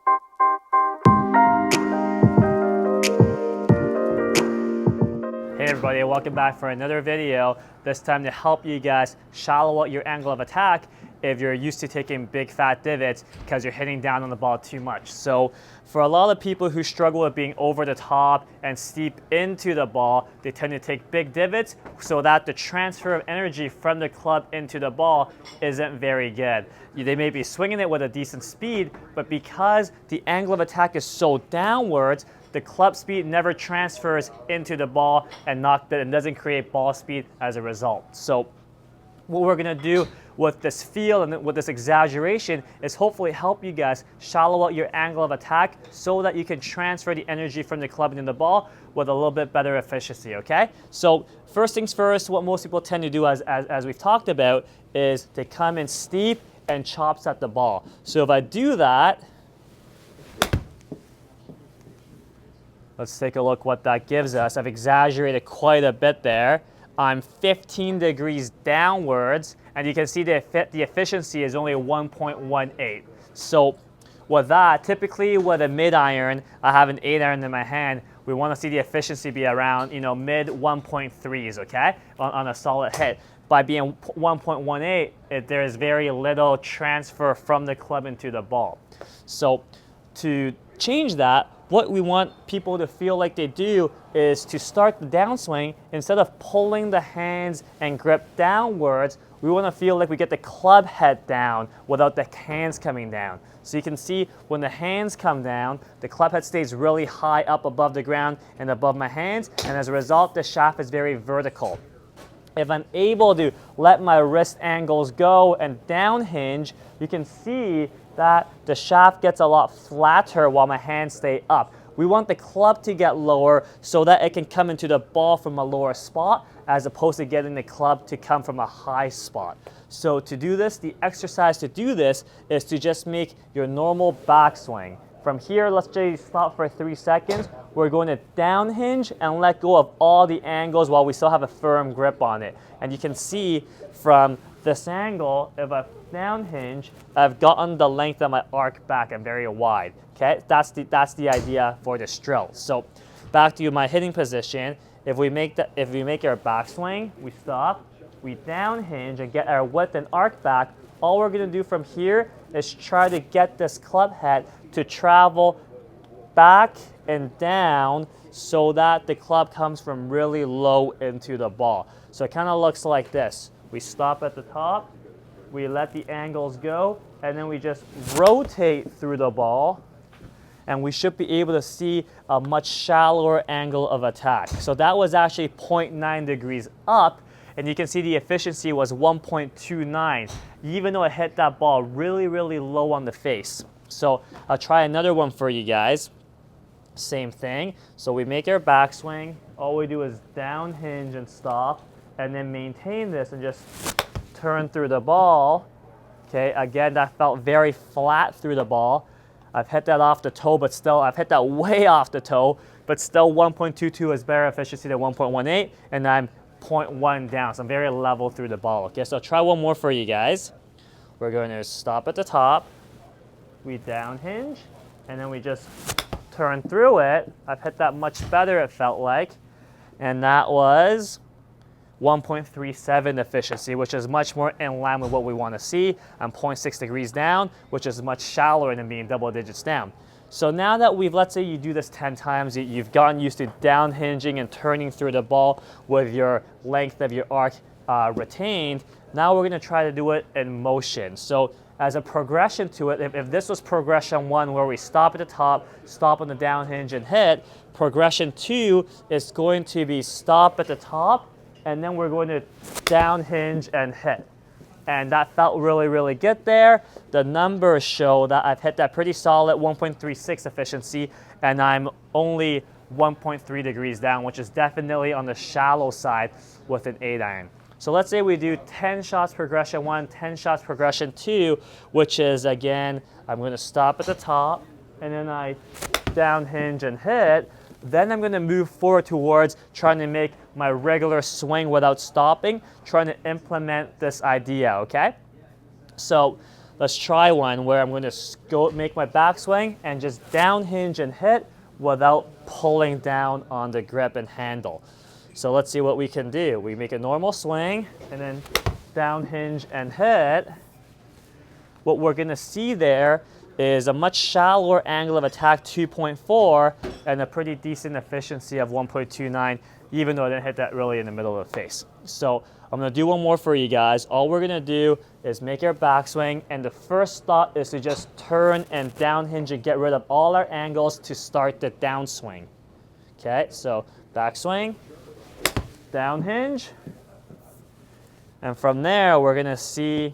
Hey everybody, welcome back for another video. This time to help you guys shallow out your angle of attack if you're used to taking big fat divots because you're hitting down on the ball too much. So for a lot of people who struggle with being over the top and steep into the ball, they tend to take big divots so that the transfer of energy from the club into the ball isn't very good. They may be swinging it with a decent speed, but because the angle of attack is so downwards, the club speed never transfers into the ball and doesn't create ball speed as a result. So what we're gonna do with this feel and with this exaggeration is hopefully help you guys shallow out your angle of attack so that you can transfer the energy from the club into the ball with a little bit better efficiency, okay? So first things first, what most people tend to do as we've talked about is they come in steep and chops at the ball. So if I do that, let's take a look what that gives us. I've exaggerated quite a bit there. I'm 15 degrees downwards, and you can see the efficiency is only 1.18. So with that, typically with a mid iron, I have an 8 iron in my hand, we want to see the efficiency be around, mid 1.3s, okay, on a solid hit. By being 1.18, there is very little transfer from the club into the ball. So to change that, what we want people to feel like they do is to start the downswing, instead of pulling the hands and grip downwards, we want to feel like we get the club head down without the hands coming down. So you can see when the hands come down, the club head stays really high up above the ground and above my hands, and as a result, the shaft is very vertical. If I'm able to let my wrist angles go and down hinge, you can see that the shaft gets a lot flatter while my hands stay up. We want the club to get lower so that it can come into the ball from a lower spot as opposed to getting the club to come from a high spot. So to do this, the exercise to do this is to just make your normal backswing. From here, let's just stop for 3 seconds. We're going to down hinge and let go of all the angles while we still have a firm grip on it. And you can see from this angle, if I down hinge, I've gotten the length of my arc back and very wide. Okay, that's the idea for this drill. So back to my hitting position. If we make our backswing, we stop, we down hinge and get our width and arc back. All we're going to do from here is try to get this club head to travel back and down so that the club comes from really low into the ball. So it kind of looks like this. We stop at the top, we let the angles go, and then we just rotate through the ball, and we should be able to see a much shallower angle of attack. So that was actually 0.9 degrees up, and you can see the efficiency was 1.29, even though it hit that ball really, really low on the face. So I'll try another one for you guys. Same thing. So we make our backswing. All we do is down hinge and stop, and then maintain this and just turn through the ball. Okay, again, that felt very flat through the ball. I've hit that off the toe, but still, I've hit that way off the toe, but still 1.22 is better efficiency than 1.18, and I'm 0.1 down, so I'm very level through the ball. Okay, so I'll try one more for you guys. We're going to stop at the top, we down hinge, and then we just turn through it. I've hit that much better, it felt like, and that was 1.37 efficiency, which is much more in line with what we want to see. I'm 0.6 degrees down, which is much shallower than being double digits down. So now that let's say you do this 10 times, you've gotten used to down hinging and turning through the ball with your length of your arc retained, now we're going to try to do it in motion. So as a progression to it, if this was progression 1 where we stop at the top, stop on the down hinge and hit, progression 2 is going to be stop at the top, and then we're going to down hinge and hit. And that felt really, really good there. The numbers show that I've hit that pretty solid 1.36 efficiency, and I'm only 1.3 degrees down, which is definitely on the shallow side with an 8 iron. So let's say we do 10 shots progression 1, 10 shots progression 2, which is, again, I'm going to stop at the top, and then I down hinge and hit. Then I'm going to move forward towards trying to make my regular swing without stopping, trying to implement this idea, okay? So let's try one where I'm going to go make my backswing and just down hinge and hit without pulling down on the grip and handle. So let's see what we can do. We make a normal swing and then down hinge and hit. What we're going to see there is a much shallower angle of attack, 2.4, and a pretty decent efficiency of 1.29, even though I didn't hit that really in the middle of the face. So I'm going to do one more for you guys. All we're going to do is make our backswing, and the first thought is to just turn and down hinge and get rid of all our angles to start the downswing. Okay, so backswing, down hinge, and from there we're going to see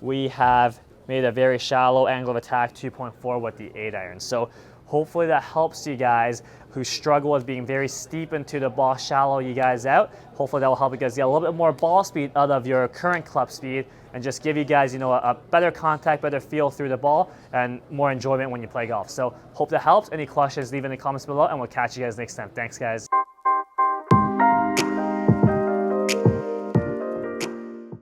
we have made a very shallow angle of attack, 2.4 with the 8-iron. So hopefully that helps you guys who struggle with being very steep into the ball, shallow you guys out. Hopefully that will help you guys get a little bit more ball speed out of your current club speed and just give you guys, a better contact, better feel through the ball, and more enjoyment when you play golf. So hope that helps. Any questions, leave in the comments below, and we'll catch you guys next time. Thanks, guys.